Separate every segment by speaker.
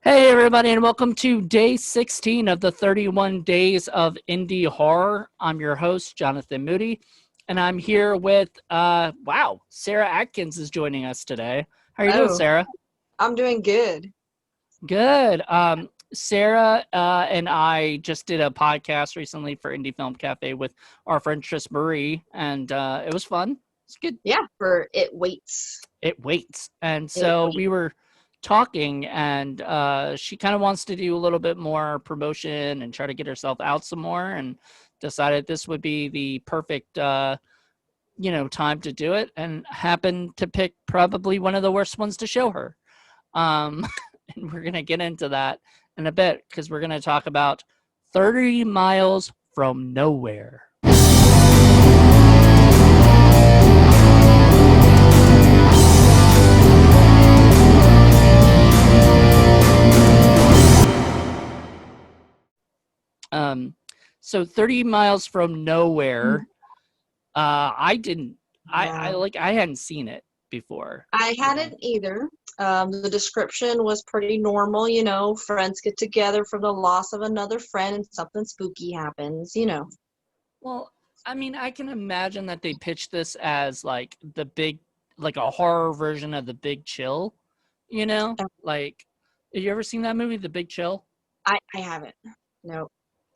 Speaker 1: Hey, everybody, and welcome to day 16 of the 31 Days of Indie Horror. I'm your host, Jonathan Moody, and I'm here with, Sarah Atkins is joining us today. How are you doing,
Speaker 2: Oh,
Speaker 1: Sarah?
Speaker 2: I'm doing good.
Speaker 1: Good. Sarah and I just did a podcast recently for Indie Film Cafe with our friend Tris Marie, and it was fun. It's good.
Speaker 2: Yeah, for it waits.
Speaker 1: It waits. And
Speaker 2: It
Speaker 1: so
Speaker 2: waits.
Speaker 1: we were talking, and she kind of wants to do a little bit more promotion and try to get herself out some more, and decided this would be the perfect time to do it, and happened to pick probably one of the worst ones to show her. um and we're gonna get into that in a bit because we're gonna talk about 30 Miles from Nowhere. Um, so 30 Miles from Nowhere. I didn't.
Speaker 2: Yeah.
Speaker 1: I hadn't seen it before.
Speaker 2: I hadn't either. The description was pretty normal, friends get together for the loss of another friend and something spooky happens.
Speaker 1: Well, I mean, I can imagine that they pitched this as like like a horror version of The Big Chill.
Speaker 2: Uh,
Speaker 1: Like, have you ever seen that movie, The Big Chill?
Speaker 2: I haven't. No.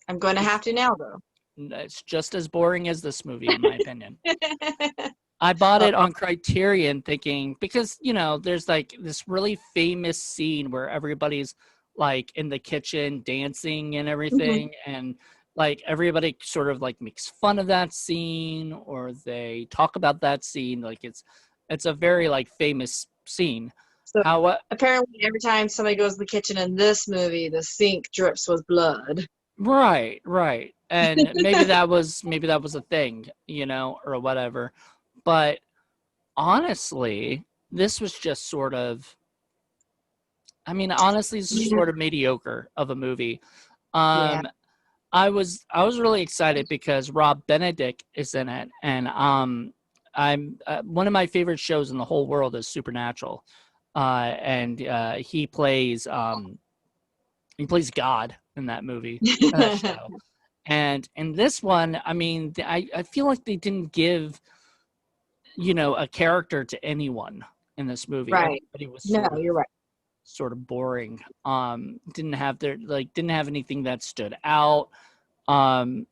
Speaker 2: I'm going to
Speaker 1: It's
Speaker 2: have to now, though.
Speaker 1: it's just as boring as this movie, in my opinion. I bought
Speaker 2: Uh,
Speaker 1: it on Criterion thinking because, there's like this really famous scene where everybody's like in the kitchen dancing and
Speaker 2: mhm.
Speaker 1: everything. And like everybody sort of like makes fun of that scene or they talk about that scene. Like it's a very like famous scene.
Speaker 2: So
Speaker 1: How
Speaker 2: apparently, every time somebody goes to the kitchen in this movie, the sink drips with blood.
Speaker 1: Right, right. And maybe that was a thing, or whatever. But honestly, this was just sort of honestly, it's just
Speaker 2: Yeah.
Speaker 1: sort of mediocre of a movie.
Speaker 2: Yeah.
Speaker 1: Um, I was really excited because Rob Benedict is in it, and I'm one of my favorite shows in the whole world is Supernatural, and he plays God in that movie, that show. And in this one, I feel like they didn't give a character to anyone in this movie.
Speaker 2: Right.
Speaker 1: Everybody was
Speaker 2: No, you're right.
Speaker 1: sort of boring. Didn't have anything that stood out. Um,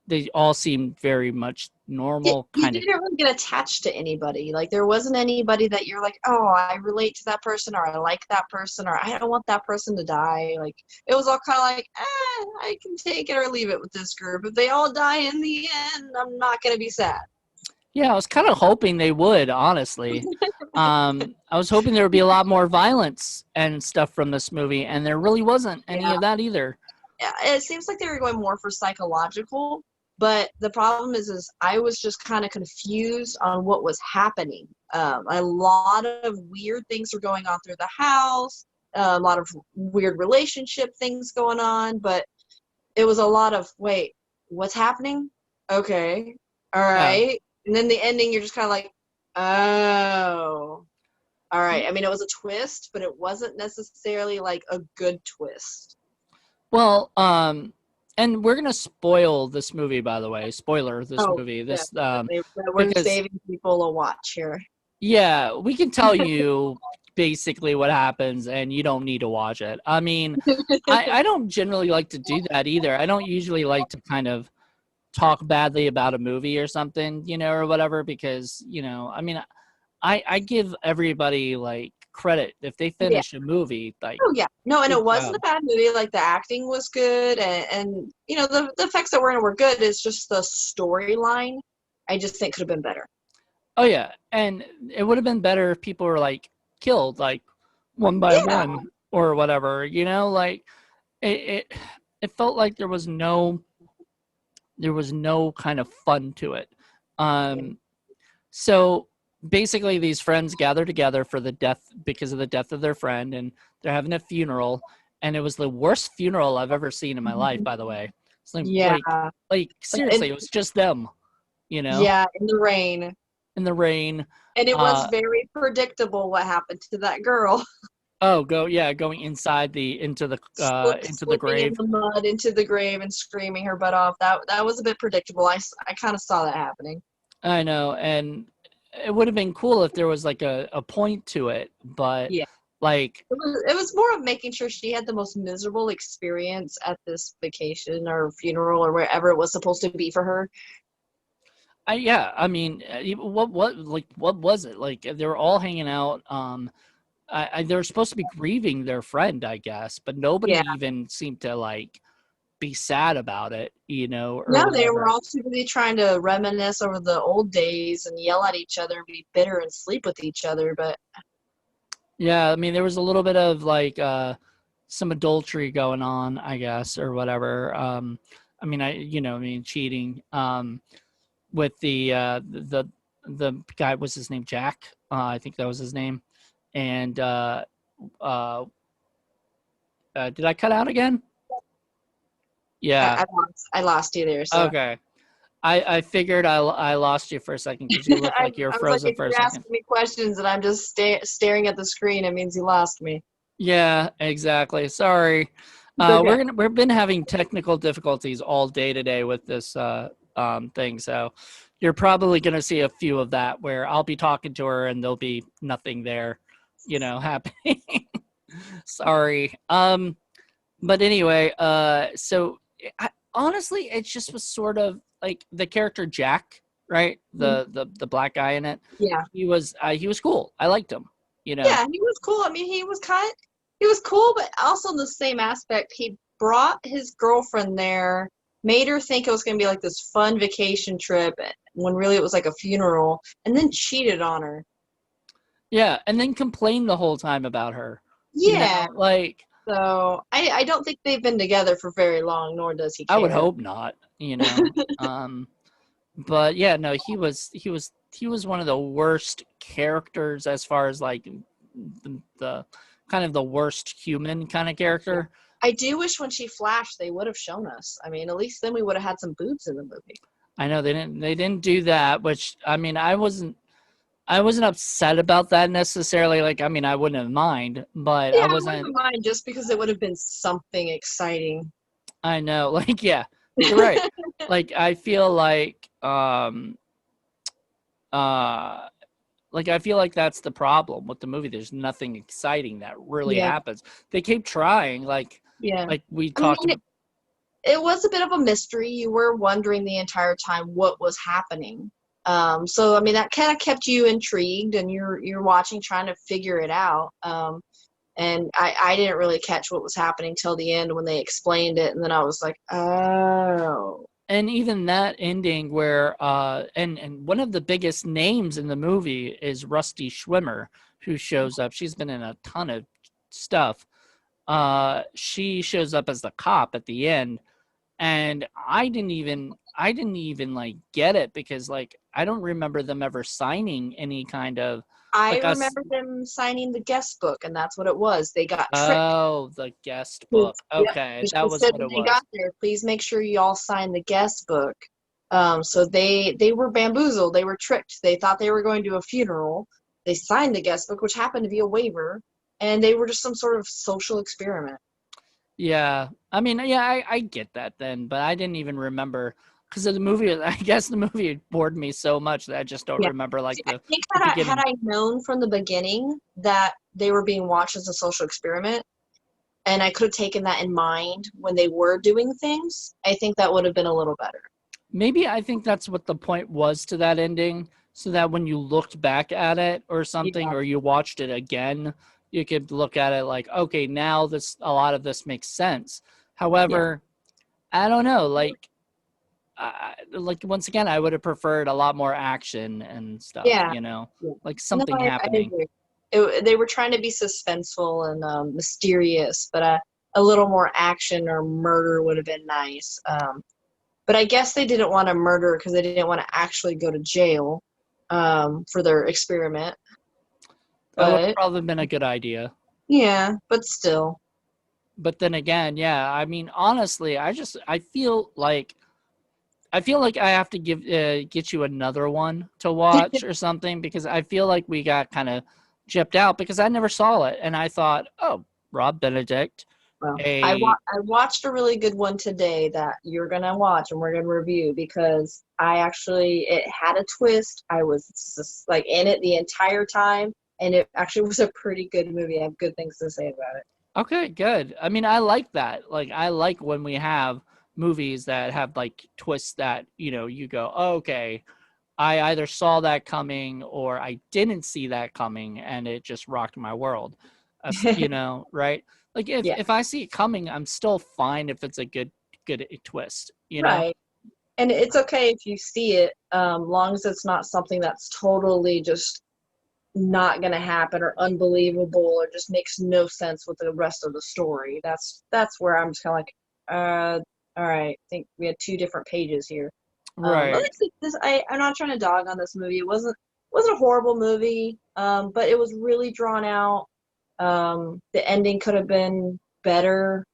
Speaker 1: they all seemed very much normal,
Speaker 2: You
Speaker 1: kind of.
Speaker 2: didn't really get attached to anybody. Like there wasn't anybody that you're like, oh, I relate to that person, or I like that person, or I don't want that person to die. Like it was all kind of like, I can take it or leave it with this group. If they all die in the end, I'm not gonna be sad.
Speaker 1: Yeah, I was kind of hoping they would, honestly. I was hoping there would be a lot more violence and stuff from this movie, and there really wasn't any
Speaker 2: Yeah,
Speaker 1: of that either.
Speaker 2: it seems like they were going more for psychological. But the problem is I was just kind of confused on what was happening. A lot of weird things were going on through the house, a lot of weird relationship things going on, but it was a lot of, wait, what's happening? Okay, all
Speaker 1: Yeah.
Speaker 2: right. And then the ending, you're just kind of like, oh, all right. I mean, it was a twist, but it wasn't necessarily like a good twist.
Speaker 1: Well, and we're gonna spoil this movie, by the way. Spoiler, this
Speaker 2: Oh,
Speaker 1: movie. This
Speaker 2: definitely. We're
Speaker 1: because
Speaker 2: saving people a watch here.
Speaker 1: yeah, we can tell you basically what happens, and you don't need to watch it. I don't generally like to do that either. I don't usually like to kind of talk badly about a movie or something, or whatever, because I give everybody like credit if they
Speaker 2: Yeah.
Speaker 1: finish a movie, like
Speaker 2: Oh, yeah. No, and
Speaker 1: good
Speaker 2: it wasn't
Speaker 1: job.
Speaker 2: a bad movie. Like the acting was good, and the effects that were in it were good. It's just the storyline. I just think could have been better.
Speaker 1: Oh yeah, and it would have been better if people were like killed like one by
Speaker 2: Yeah.
Speaker 1: one or whatever. Like it it, it felt like there was no kind of fun to it. Um, so basically, these friends gather together for the death because of the death of their friend, and they're having a funeral. And it was the worst funeral I've ever seen in my life, by the way. It's
Speaker 2: Yeah.
Speaker 1: like
Speaker 2: And
Speaker 1: seriously, it was just them, you know,
Speaker 2: yeah, in the rain.
Speaker 1: in the rain.
Speaker 2: And it was
Speaker 1: Uh,
Speaker 2: very predictable what happened to that girl.
Speaker 1: Oh, going inside into the
Speaker 2: Slipping in
Speaker 1: grave.
Speaker 2: the mud into the grave and screaming her butt off. That was a bit predictable. I kind of saw that happening.
Speaker 1: I know, and it would have been cool if there was like a point to it, but
Speaker 2: Yeah.
Speaker 1: like
Speaker 2: It was more of making sure she had the most miserable experience at this vacation or funeral or wherever it was supposed to be for her.
Speaker 1: I mean, what was it? Like they were all hanging out. They were supposed to be grieving their friend, I guess, but nobody
Speaker 2: Yeah.
Speaker 1: even seemed to like be sad about it, or
Speaker 2: No, they were
Speaker 1: whatever.
Speaker 2: all too busy trying to reminisce over the old days and yell at each other and be bitter and sleep with each other. But
Speaker 1: Yeah, I mean, there was a little bit of like some adultery going on, I guess, or whatever. I mean, I mean, cheating. With the guy, what's his name, Jack? I think that was his name. And uh, did I cut out again?
Speaker 2: I,
Speaker 1: Yeah.
Speaker 2: I lost you there. So
Speaker 1: Okay. I figured I lost you for a second because you looked like you were
Speaker 2: I was like,
Speaker 1: frozen
Speaker 2: if
Speaker 1: for a
Speaker 2: you're
Speaker 1: second.
Speaker 2: asking me questions and I'm just staring at the screen, it means you lost me.
Speaker 1: Yeah, exactly. Sorry.
Speaker 2: It's okay.
Speaker 1: We've been having technical difficulties all day today with this thing, so you're probably gonna see a few of that where I'll be talking to her and there'll be nothing there, happening. Sorry. But anyway, so honestly, it just was sort of like the character Jack, right? The black guy in it.
Speaker 2: Yeah.
Speaker 1: He was cool. I liked him. You know.
Speaker 2: Yeah, he was cool. I mean, he was cool, but also in the same aspect, he brought his girlfriend there, made her think it was going to be like this fun vacation trip when really it was like a funeral, and then cheated on her.
Speaker 1: Yeah, and then complained the whole time about her.
Speaker 2: Yeah.
Speaker 1: Like
Speaker 2: So I don't think they've been together for very long, nor does he
Speaker 1: I would
Speaker 2: care.
Speaker 1: hope not. But yeah, no, he was one of the worst characters as far as like the kind of the worst human kind of
Speaker 2: Yeah.
Speaker 1: character.
Speaker 2: I do wish when she flashed, they would have shown us. I mean, at least then we would have had some boobs in the movie.
Speaker 1: I know they didn't do that, which I mean I wasn't upset about that necessarily. Like I mean I wouldn't have mind, but
Speaker 2: Yeah,
Speaker 1: I
Speaker 2: I wouldn't
Speaker 1: wasn't.
Speaker 2: mind just because it would have been something exciting.
Speaker 1: I know, like yeah, you're right. Like I feel uh like I feel like that's the problem with the movie. There's nothing exciting that really
Speaker 2: Yeah,
Speaker 1: happens. They keep trying,
Speaker 2: yeah.
Speaker 1: like we
Speaker 2: I mean,
Speaker 1: talked about.
Speaker 2: it was a bit of a mystery. You were wondering the entire time what was happening. So I mean, that kind of kept you intrigued, and you're watching, trying to figure it out. And I didn't really catch what was happening till the end when they explained it, and then I was like, oh,
Speaker 1: And even that ending where and one of the biggest names in the movie is Rusty Schwimmer, who shows up. She's been in a ton of stuff. She shows up as the cop at the end, and I didn't even like get it because like I don't remember them ever signing any kind of
Speaker 2: I
Speaker 1: like us.
Speaker 2: remember them signing the guest book, and that's what it was. They got tricked.
Speaker 1: Oh, the guest book.
Speaker 2: Yep.
Speaker 1: Okay,
Speaker 2: She
Speaker 1: that was
Speaker 2: said
Speaker 1: what
Speaker 2: when
Speaker 1: it
Speaker 2: they got
Speaker 1: was.
Speaker 2: there, please make sure you all sign the guest book. So they were bamboozled. They were tricked. They thought they were going to a funeral. They signed the guest book, which happened to be a waiver, and they were just some sort of social experiment.
Speaker 1: Yeah, I mean, yeah, I get that then, but I didn't even remember because of the movie. I guess the movie bored me so much that I just don't
Speaker 2: Yeah.
Speaker 1: remember like
Speaker 2: See, I think
Speaker 1: the
Speaker 2: had
Speaker 1: beginning.
Speaker 2: I known from the beginning that they were being watched as a social experiment, and I could have taken that in mind when they were doing things, I think that would have been a little better.
Speaker 1: Maybe I think that's what the point was to that ending, so that when you looked back at it or something,
Speaker 2: Yeah.
Speaker 1: or you watched it again, you could look at it like, okay, now this a lot of this makes sense.
Speaker 2: Yeah.
Speaker 1: However, I don't know, like once again, I would have preferred a lot more action and stuff,
Speaker 2: Yeah. Yeah.
Speaker 1: like
Speaker 2: No,
Speaker 1: something
Speaker 2: I
Speaker 1: happening.
Speaker 2: agree. They were trying to be suspenseful and mysterious, but a little more action or murder would have been nice. But I guess they didn't want to murder because they didn't want to actually go to jail for their experiment.
Speaker 1: That would have
Speaker 2: But
Speaker 1: probably been a good idea.
Speaker 2: yeah, but still,
Speaker 1: But then again, yeah, I mean, honestly, I feel like I have to get you another one to watch or something because I feel like we got kind of gypped out because I never saw it, and I thought, oh, Rob Benedict,
Speaker 2: Well,
Speaker 1: a
Speaker 2: I watched a really good one today that you're gonna watch and we're gonna review because it had a twist. I was just like in it the entire time, and it actually was a pretty good movie. I have good things to say about it.
Speaker 1: okay, good. I mean, I like that. Like, I like when we have movies that have like twists that you go, oh, okay, I either saw that coming or I didn't see that coming, and it just rocked my world. Right? Like
Speaker 2: Yeah,
Speaker 1: if I see it coming, I'm still fine if it's a good twist.
Speaker 2: right. And it's okay if you see it, long as it's not something that's totally just not going to happen or unbelievable or just makes no sense with the rest of the story. That's where I'm just kind of like, all right. I think we had two different pages here. But
Speaker 1: Right.
Speaker 2: like this, I'm not trying to dog on this movie. It wasn't a horrible movie, but it was really drawn out. The ending could have been better.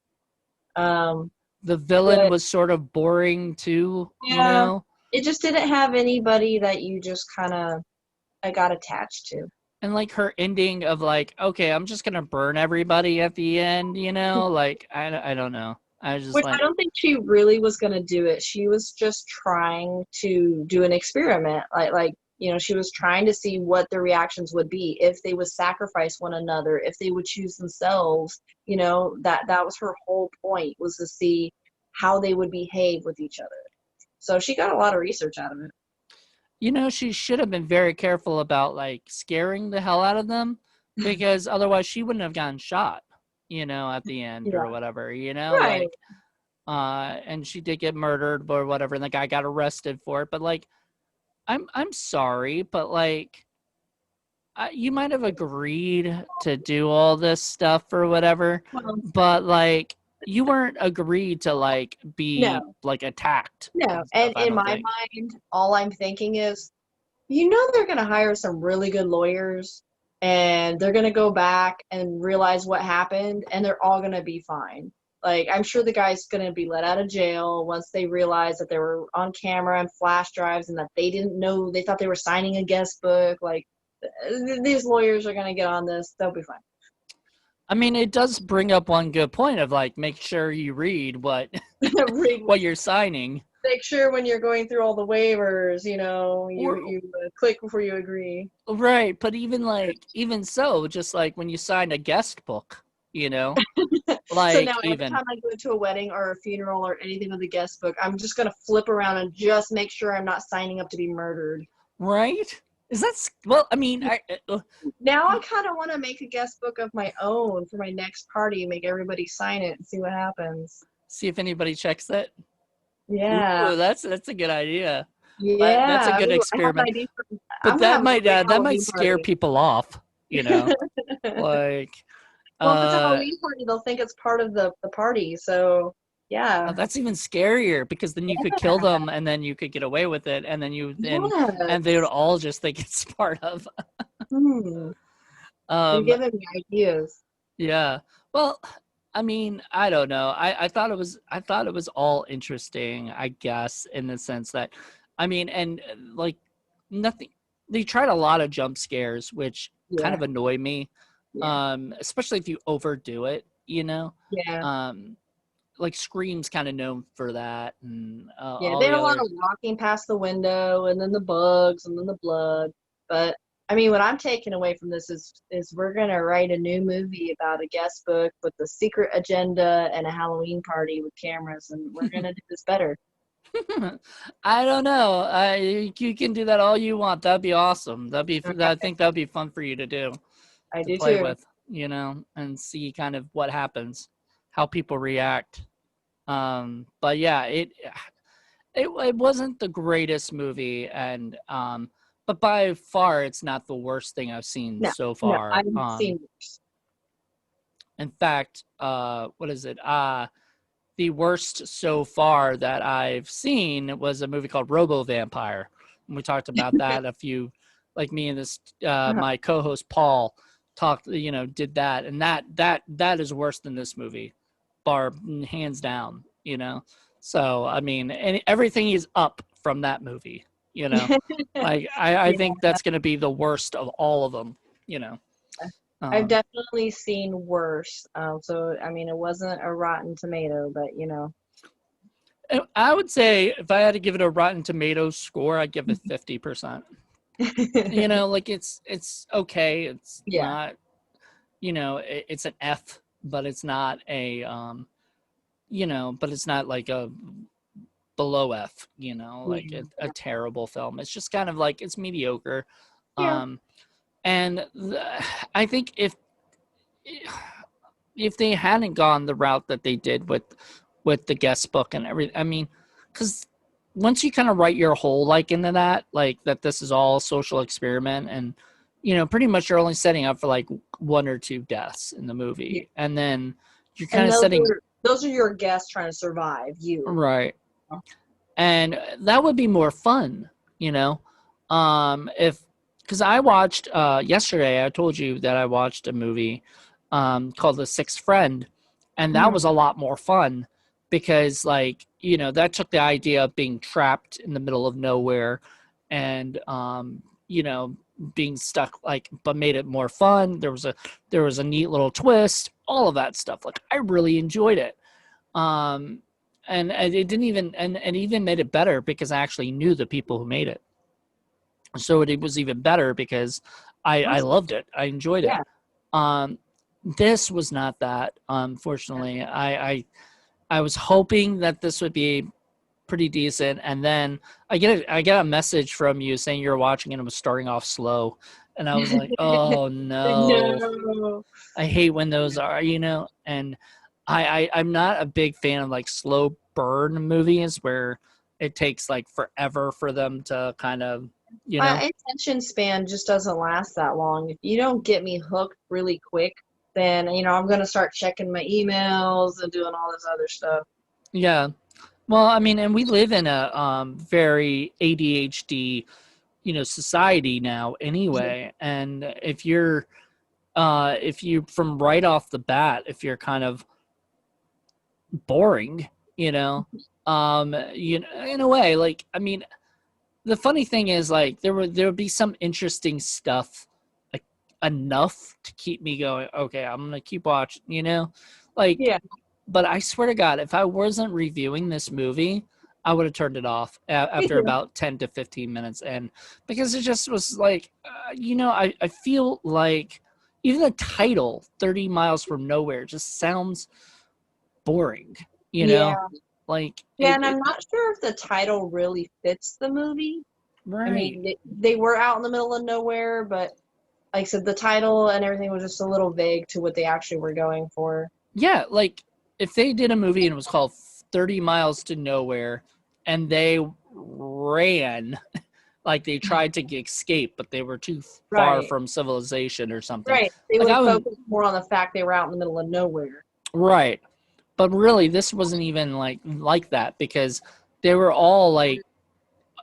Speaker 2: Um,
Speaker 1: The villain
Speaker 2: but
Speaker 1: was sort of boring too.
Speaker 2: yeah, it just didn't have anybody that you just kind of I got attached to.
Speaker 1: And like her ending of like, okay, I'm just gonna burn everybody at the end. Like I don't know. I was just
Speaker 2: Which I
Speaker 1: like,
Speaker 2: don't think she really was going to do it. She was just trying to do an experiment. She was trying to see what the reactions would be if they would sacrifice one another, if they would choose themselves. That was her whole point, was to see how they would behave with each other. So she got a lot of research out of it.
Speaker 1: she should have been very careful about like scaring the hell out of them, because otherwise she wouldn't have gotten shot, at the end
Speaker 2: Yeah.
Speaker 1: or whatever,
Speaker 2: Right.
Speaker 1: like and she did get murdered or whatever, and the guy got arrested for it. But like, I'm sorry, but like, you might have agreed to do all this stuff or whatever,
Speaker 2: Well,
Speaker 1: but like, you weren't agreed to like be
Speaker 2: no,
Speaker 1: like attacked
Speaker 2: no.
Speaker 1: and stuff,
Speaker 2: And
Speaker 1: I
Speaker 2: in
Speaker 1: don't
Speaker 2: my
Speaker 1: think.
Speaker 2: mind, all I'm thinking is, they're going to hire some really good lawyers and they're going to go back and realize what happened and they're all going to be fine. Like, I'm sure the guy's going to be let out of jail once they realize that they were on camera and flash drives and that they didn't know, they thought they were signing a guest book. Like, these lawyers are going to get on this. They'll be fine.
Speaker 1: I mean, it does bring up one good point of like, make sure you read what
Speaker 2: Read,
Speaker 1: what you're signing.
Speaker 2: make sure when you're going through all the waivers, you click before you agree.
Speaker 1: Right, but even so, just like when you sign a guest book,
Speaker 2: So now
Speaker 1: like
Speaker 2: every
Speaker 1: even
Speaker 2: time I go to a wedding or a funeral or anything with a guest book, I'm just gonna flip around and just make sure I'm not signing up to be murdered.
Speaker 1: right? Is that well? I mean,
Speaker 2: Now I kind of want to make a guest book of my own for my next party, make everybody sign it and see what happens.
Speaker 1: see if anybody checks it.
Speaker 2: Yeah,
Speaker 1: Ooh, that's a good idea. That's a
Speaker 2: yeah.
Speaker 1: good
Speaker 2: Ooh, I have an
Speaker 1: experiment.
Speaker 2: idea.
Speaker 1: But
Speaker 2: I'm gonna have a great
Speaker 1: that might
Speaker 2: Halloween
Speaker 1: scare
Speaker 2: party.
Speaker 1: people off, like
Speaker 2: Well, if it's a
Speaker 1: uh
Speaker 2: Halloween party, they'll think it's part of the party. So yeah,
Speaker 1: that's even scarier, because then you could kill
Speaker 2: yeah,
Speaker 1: them and then you could get away with it, and then and they would
Speaker 2: yes.
Speaker 1: all just think it's part of.
Speaker 2: Hmm. You're
Speaker 1: um
Speaker 2: giving me ideas.
Speaker 1: yeah. Well, I mean, I don't know. I thought it was all interesting, I guess, in the sense that, I mean, and like, nothing, they tried a lot of jump scares, which kind
Speaker 2: Yeah,
Speaker 1: of annoy me.
Speaker 2: yeah,
Speaker 1: Especially if you overdo it,
Speaker 2: yeah.
Speaker 1: um like Scream's kind of known for that, and
Speaker 2: Yeah,
Speaker 1: all
Speaker 2: they
Speaker 1: the
Speaker 2: had a lot
Speaker 1: others.
Speaker 2: of walking past the window and then the bugs and then the blood. But I mean, what I'm taking away from this is we're gonna write a new movie about a guest book with a secret agenda and a Halloween party with cameras, and we're gonna do this better.
Speaker 1: I don't know. You can do that all you want. That'd be awesome. I think that'd be fun for you to do,
Speaker 2: I
Speaker 1: to
Speaker 2: do
Speaker 1: play
Speaker 2: too.
Speaker 1: with, and see kind of what happens, how people react. But yeah, it wasn't the greatest movie, and but by far it's not the worst thing I've seen
Speaker 2: No,
Speaker 1: so
Speaker 2: no,
Speaker 1: far.
Speaker 2: I've seen worse.
Speaker 1: In fact, what is it? The worst so far that I've seen was a movie called Robo Vampire. And we talked about that a few, like me and this
Speaker 2: Uh-huh.
Speaker 1: my co-host Paul talked, did that, and that is worse than this movie, bar hands down. So I mean, and everything is up from that movie. Like I
Speaker 2: Yeah,
Speaker 1: think that's going to be the worst of all of them.
Speaker 2: I've
Speaker 1: Um,
Speaker 2: definitely seen worse. So I mean, it wasn't a Rotten Tomato, but you know.
Speaker 1: I would say if I had to give it a Rotten Tomatoes score, I'd give it 50%. You know, like it's okay. It's
Speaker 2: Yeah.
Speaker 1: not, you know, it's an F, but it's not a you know, but it's not like a below F, you know, like a terrible film. It's just kind of like it's mediocre.
Speaker 2: Yeah.
Speaker 1: Um and I think if they hadn't gone the route that they did with the guest book and everything, I mean, because once you kind of write your whole like into that, like that this is all social experiment, and you know, pretty much you're only setting up for like one or two deaths in the
Speaker 2: Yeah.
Speaker 1: movie, and then you're kind
Speaker 2: And
Speaker 1: of setting
Speaker 2: those are your guests trying to survive. You.
Speaker 1: right, and that would be more fun, you know, if because I watched yesterday, I told you that I watched a movie called The Sixth Friend, and that
Speaker 2: Mhm.
Speaker 1: was a lot more fun because, like, you know, that took the idea of being trapped in the middle of nowhere and, you know, being stuck, like, but made it more fun. There was a neat little twist, all of that stuff. Like, I really enjoyed it. Um, and it didn't even and it even made it better because I actually knew the people who made it, so it was even better because I
Speaker 2: Awesome.
Speaker 1: loved it. I enjoyed it.
Speaker 2: Yeah.
Speaker 1: Um, this was not that. Unfortunately, I was hoping that this would be pretty decent, and then I get a message from you saying you're watching and it was starting off slow, and I was like, oh no,
Speaker 2: No.
Speaker 1: I hate when those are, you know, and I'm not a big fan of like slow burn movies where it takes like forever for them to kind of, you know.
Speaker 2: My attention span just doesn't last that long. If you don't get me hooked really quick, then you know I'm gonna start checking my emails and doing all this other stuff.
Speaker 1: Yeah. Well, I mean, and we live in a very ADHD, you know, society now anyway. And if you from right off the bat, if you're kind of boring, you know, you know, in a way, like, I mean, the funny thing is like there would be some interesting stuff like enough to keep me going, okay, I'm gonna keep watching, you know, like,
Speaker 2: Yeah.
Speaker 1: but I swear to God, if I wasn't reviewing this movie, I would have turned it off after about 10 to 15 minutes in, because it just was like, you know, I feel like even the title 30 miles from nowhere just sounds boring, you know,
Speaker 2: Yeah.
Speaker 1: like
Speaker 2: Yeah, and I'm not sure if the title really fits the movie. I
Speaker 1: right.
Speaker 2: mean, they were out in the middle of nowhere, but like I said, the title and everything was just a little vague to what they actually were going for.
Speaker 1: Yeah, like if they did a movie and it was called 30 Miles to Nowhere and they ran, like they tried to escape, but they were too far
Speaker 2: Right.
Speaker 1: from civilization or something.
Speaker 2: Right. They
Speaker 1: Like
Speaker 2: would
Speaker 1: I
Speaker 2: have
Speaker 1: would,
Speaker 2: focused more on the fact they were out in the middle of nowhere.
Speaker 1: right. But really, this wasn't even like that because they were all like,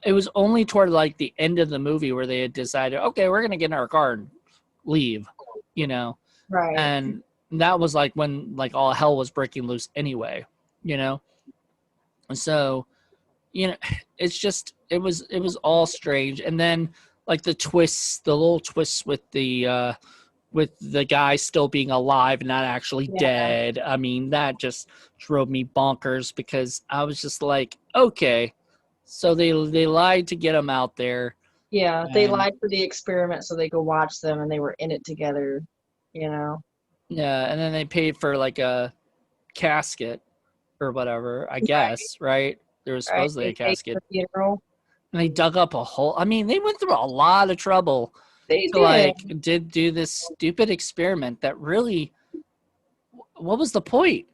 Speaker 1: it was only toward like the end of the movie where they had decided, okay, we're gonna get in our car and leave, you know,
Speaker 2: Right.
Speaker 1: and that was like when like all hell was breaking loose anyway, you know. So you know, it's just it was all strange, and then like the twists, the little twists with the guy still being alive and not actually
Speaker 2: Yeah.
Speaker 1: dead, I mean, that just drove me bonkers because I was just like, okay, so they lied to get him out there.
Speaker 2: Yeah. They
Speaker 1: And
Speaker 2: lied for the experiment so they could watch them and they were in it together, you know.
Speaker 1: yeah, and then they paid for like a casket or whatever, I
Speaker 2: Right.
Speaker 1: guess, right? There was
Speaker 2: Right.
Speaker 1: supposedly a
Speaker 2: They paid for
Speaker 1: casket,
Speaker 2: the funeral.
Speaker 1: and they dug up a hole. I mean, they went through a lot of trouble
Speaker 2: They
Speaker 1: to
Speaker 2: did.
Speaker 1: like did do this stupid experiment that really, what was the point?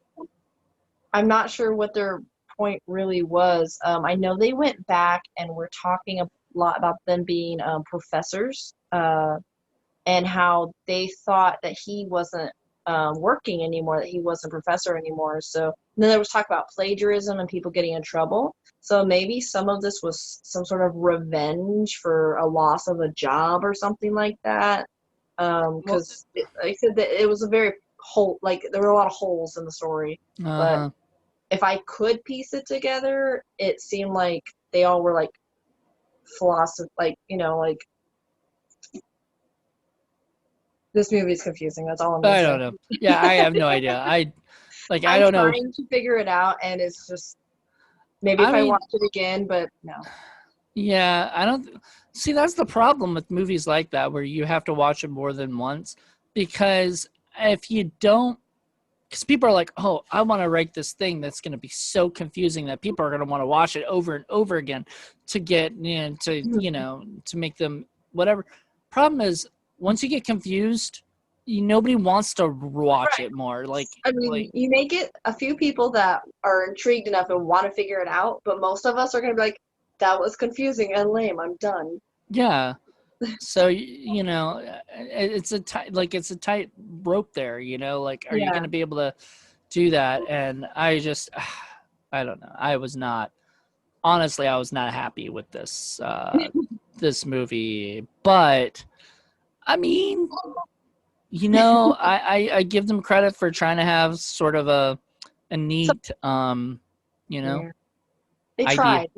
Speaker 2: I'm not sure what their point really was. I know they went back and were talking a lot about them being professors, and how they thought that he wasn't working anymore, that he wasn't a professor anymore. So then there was talk about plagiarism and people getting in trouble. So maybe some of this was some sort of revenge for a loss of a job or something like that.
Speaker 1: Well,
Speaker 2: Because like I said, that it was a very hole, like there were a lot of holes in the story. But
Speaker 1: uh-huh.
Speaker 2: if I could piece it together, it seemed like they all were like philosophy, like you know, like This movie is confusing. That's all I'm gonna
Speaker 1: I
Speaker 2: say.
Speaker 1: don't know. Yeah, I have no idea. I
Speaker 2: I'm
Speaker 1: don't know.
Speaker 2: trying to figure it out, and it's just maybe
Speaker 1: I
Speaker 2: if I
Speaker 1: mean,
Speaker 2: watch it again, but no.
Speaker 1: yeah, I don't see that's the problem with movies like that where you have to watch it more than once because if you don't because people are like, oh, I want to write this thing that's going to be so confusing that people are going to want to watch it over and over again to get, to make them whatever. Problem is, once you get confused, nobody wants to watch
Speaker 2: Right.
Speaker 1: it more.
Speaker 2: I mean, you may get a few people that are intrigued enough and want to figure it out, but most of us are going to be like, that was confusing and lame. I'm done.
Speaker 1: yeah. So it's a tight rope there. Like, are you going
Speaker 2: Yeah.
Speaker 1: to be able to do that? And I just, I don't know. I was not. Honestly, I was not happy with this movie, but I mean, I give them credit for trying to have sort of a
Speaker 2: So,
Speaker 1: neat
Speaker 2: yeah. They
Speaker 1: idea.
Speaker 2: tried.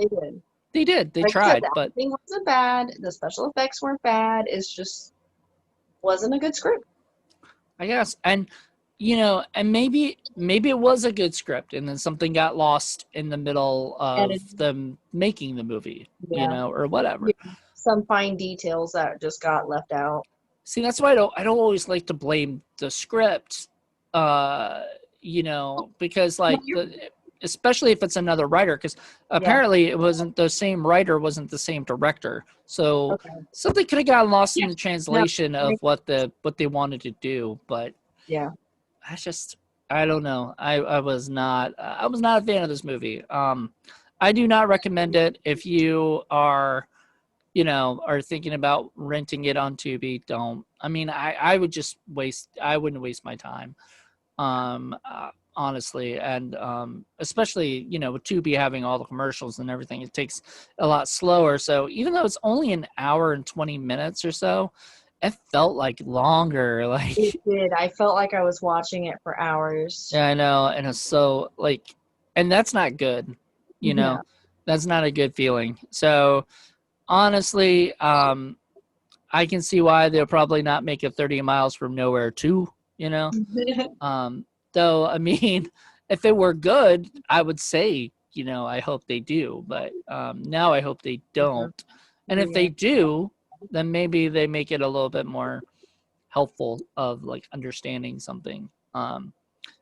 Speaker 2: They did.
Speaker 1: They
Speaker 2: Like I said,
Speaker 1: tried,
Speaker 2: the
Speaker 1: but
Speaker 2: acting wasn't bad. The special effects weren't bad. It's just wasn't a good script.
Speaker 1: I guess, and maybe it was a good script, and then something got lost in the middle
Speaker 2: And
Speaker 1: of
Speaker 2: it,
Speaker 1: them making the movie,
Speaker 2: yeah,
Speaker 1: or whatever.
Speaker 2: some fine details that just got left out.
Speaker 1: See, that's why I don't always like to blame the script, because
Speaker 2: No,
Speaker 1: like especially if it's another writer, because
Speaker 2: yeah.
Speaker 1: apparently it wasn't the same writer, wasn't the same director, so
Speaker 2: Okay.
Speaker 1: something could have gotten lost in
Speaker 2: Yeah.
Speaker 1: the
Speaker 2: No.
Speaker 1: translation of what they wanted to do, but
Speaker 2: Yeah.
Speaker 1: I just I don't know. I was not a fan of this movie. I do not recommend it if you are thinking about renting it on Tubi. Don't. I mean, I would just waste. I wouldn't waste my time. Honestly, and especially with Tubi having all the commercials and everything, it takes a lot slower. So even though it's only an hour and 20 minutes or so, it felt like longer.
Speaker 2: It
Speaker 1: Like,
Speaker 2: did. I felt like I was watching it for hours.
Speaker 1: yeah, I know, and it's so like, and that's not good. You
Speaker 2: No.
Speaker 1: know, that's not a good feeling. So honestly, I can see why they'll probably not make it 30 miles from nowhere too, you know? Um, though, I mean, if it were good, I would say, I hope they do, but now I hope they don't. And if
Speaker 2: Yeah.
Speaker 1: they do, then maybe they make it a little bit more helpful of like understanding something.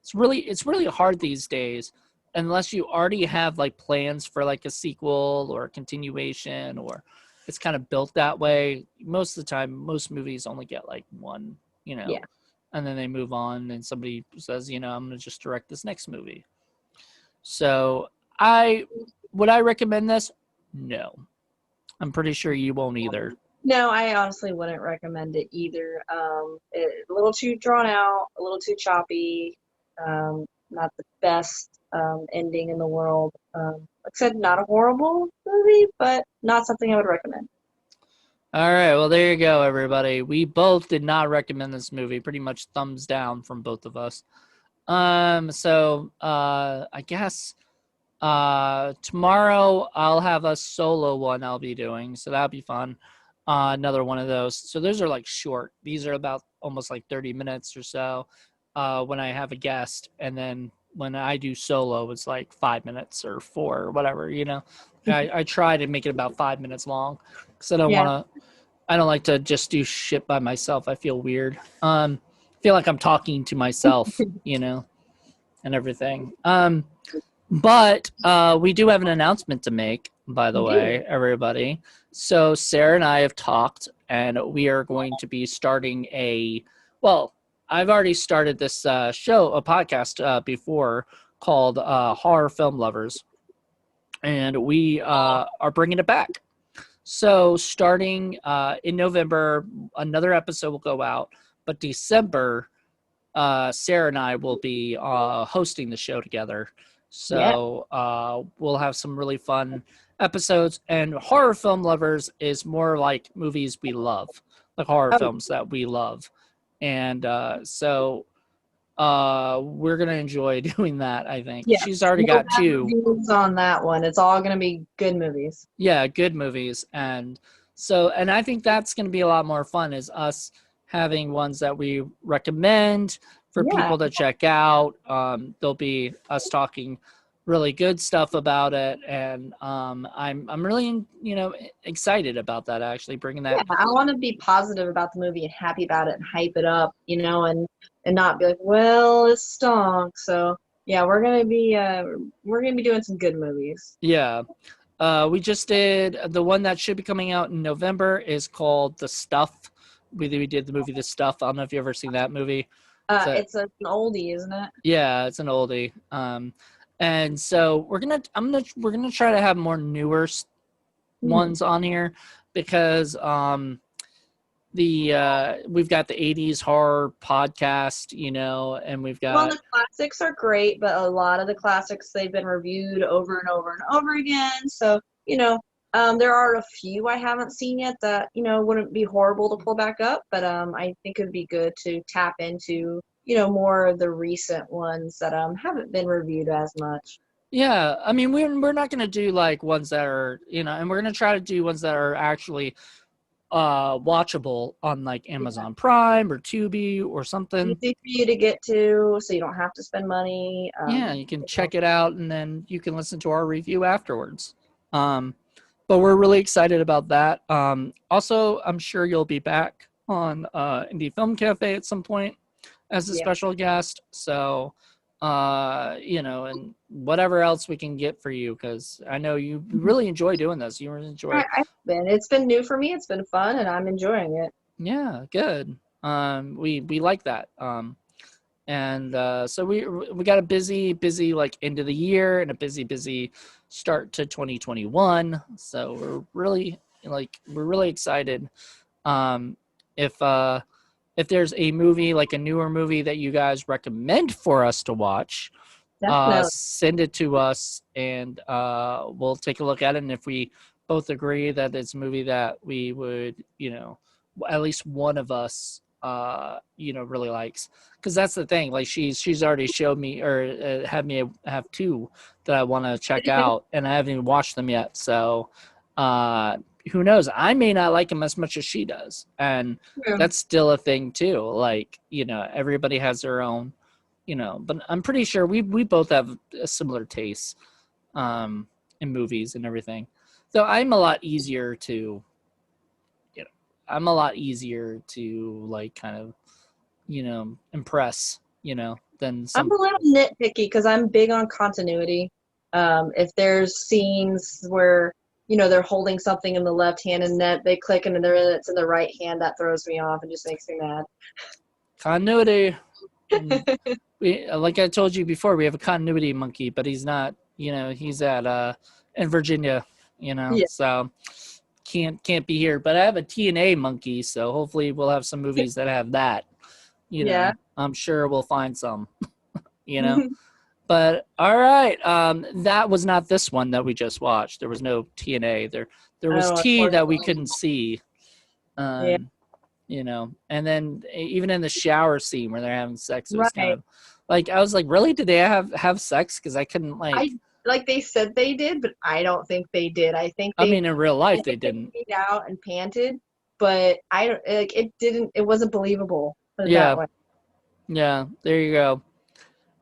Speaker 1: It's really hard these days unless you already have like plans for like a sequel or a continuation or it's kind of built that way. Most of the time, most movies only get like one,
Speaker 2: Yeah.
Speaker 1: and then they move on and somebody says, I'm going to just direct this next movie. So I would I recommend this? No. I'm pretty sure you won't either.
Speaker 2: No, I honestly wouldn't recommend it either. A little too drawn out, a little too choppy. Not the best ending in the world. Like I said, not a horrible movie, but not something I would recommend.
Speaker 1: All right, well there you go, everybody. We both did not recommend this movie. Pretty much thumbs down from both of us. So I guess tomorrow I'll have a solo one I'll be doing, so that'll be fun. Another one of those. So those are like short. These are about almost like 30 minutes or so. When I have a guest, and then when I do solo, it's like 5 minutes or four or whatever. I try to make it about 5 minutes long because I don't
Speaker 2: Yeah.
Speaker 1: want to. I don't like to just do shit by myself. I feel weird. Feel like I'm talking to myself, and everything. But we do have an announcement to make, by the
Speaker 2: We
Speaker 1: way,
Speaker 2: do.
Speaker 1: everybody. So Sarah and I have talked, and we are going to be starting well, I've already started this a podcast before called Horror Film Lovers, and we are bringing it back. So starting in November, another episode will go out, but December, Sarah and I will be hosting the show together.
Speaker 2: Yeah.
Speaker 1: So we'll have some really fun episodes. And Horror Film Lovers is more like movies we love, like horror
Speaker 2: Oh,
Speaker 1: films that we love. And so we're going to enjoy doing that, I think.
Speaker 2: yes.
Speaker 1: She's already
Speaker 2: No
Speaker 1: got
Speaker 2: bad
Speaker 1: two.
Speaker 2: reviews on that one. It's all gonna be good movies.
Speaker 1: Yeah, good movies. And I think that's going to be a lot more fun is us having ones that we recommend for
Speaker 2: Yeah.
Speaker 1: people to check out. There'll be us talking really good stuff about it, and I'm really excited about that, actually bringing
Speaker 2: Yeah,
Speaker 1: that.
Speaker 2: I want to be positive about the movie and happy about it and hype it up, and not be like, well, it stunk. So yeah, we're gonna be doing some good movies.
Speaker 1: Yeah. We just did the one that should be coming out in November is called The Stuff. We did the movie The Stuff. I don't know if you've ever seen that movie. So
Speaker 2: It's an oldie, isn't it?
Speaker 1: yeah, it's an oldie. And so we're gonna try to have more newer
Speaker 2: Hmm.
Speaker 1: ones on here because the we've got the 80s horror podcast, and we've
Speaker 2: Well,
Speaker 1: got
Speaker 2: the classics are great, but a lot of the classics they've been reviewed over and over and over again. So, there are a few I haven't seen yet that, wouldn't be horrible to pull back up, but I think it'd be good to tap into, more of the recent ones that haven't been reviewed as much.
Speaker 1: yeah, I mean we're not gonna do like ones that are, and we're gonna try to do ones that are actually watchable on like
Speaker 2: Yeah.
Speaker 1: Amazon Prime or Tubi or something.
Speaker 2: Easy for you to get to, so you don't have to spend money.
Speaker 1: Yeah, you can check it out and then you can listen to our review afterwards. Um, but we're really excited about that. Also, I'm sure you'll be back on Indie Film Cafe at some point as a
Speaker 2: Yeah.
Speaker 1: special guest. So, and whatever else we can get for you, because I know you really enjoy doing this. You really enjoy.
Speaker 2: It's been new for me. It's been fun, and I'm enjoying it.
Speaker 1: Yeah, good. We like that. And so we got a busy like end of the year and a busy start to 2021. So we're really excited. Um, if there's a movie, like a newer movie that you guys recommend for us to watch,
Speaker 2: Definitely.
Speaker 1: send it to us and we'll take a look at it. And if we both agree that it's a movie that we would, at least one of us, really likes, because that's the thing. Like she's already showed me or had me have two that I want to check out, and I haven't even watched them yet. So who knows? I may not like them as much as she does, and
Speaker 2: True.
Speaker 1: that's still a thing too. Like everybody has their own, but I'm pretty sure we both have a similar taste in movies and everything. So I'm a lot easier to like kind of impress than
Speaker 2: I'm
Speaker 1: some.
Speaker 2: a little nitpicky because I'm big on continuity. If there's scenes where they're holding something in the left hand and then they click and it's in the right hand, that throws me off and just makes me mad.
Speaker 1: Continuity. We, like I told you before, we have a continuity monkey, but he's not, he's at in Virginia,
Speaker 2: Yeah.
Speaker 1: so can't be here. But I have a TNA monkey, so hopefully we'll have some movies that have that.
Speaker 2: Yeah.
Speaker 1: I'm sure we'll find some. But all right, that was not this one that we just watched. There was no TNA. There was
Speaker 2: Oh,
Speaker 1: T that we
Speaker 2: unfortunately.
Speaker 1: couldn't see.
Speaker 2: Yeah.
Speaker 1: And then even in the shower scene where they're having sex, it was kind
Speaker 2: Right.
Speaker 1: of like, I was like, really? Did they have sex? Because I couldn't
Speaker 2: I like they said they did, but I don't think they did. I think
Speaker 1: I
Speaker 2: they
Speaker 1: mean, in real life,
Speaker 2: I
Speaker 1: they
Speaker 2: think they
Speaker 1: didn't.
Speaker 2: made out and panted, but I don't like it didn't it wasn't believable, put it that
Speaker 1: Yeah,
Speaker 2: way.
Speaker 1: yeah. There you go.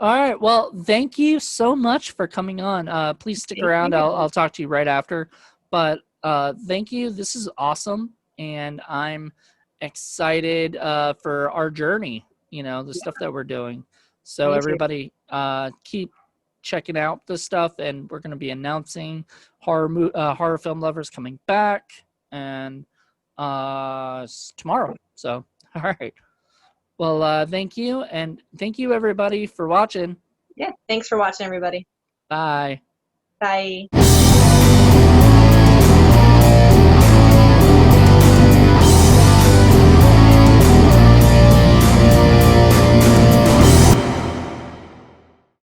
Speaker 1: All right. Well, thank you so much for coming on. Please stick
Speaker 2: Thank
Speaker 1: around.
Speaker 2: you.
Speaker 1: I'll talk to you right after. But thank you. This is awesome, and I'm excited for our journey. The stuff that we're doing. So
Speaker 2: Me too.
Speaker 1: everybody, keep checking out this stuff, and we're going to be announcing horror film lovers coming back and tomorrow. So all right. Well, thank you, and thank you everybody for watching.
Speaker 2: Yeah. Thanks for watching, everybody.
Speaker 1: Bye.
Speaker 2: Bye.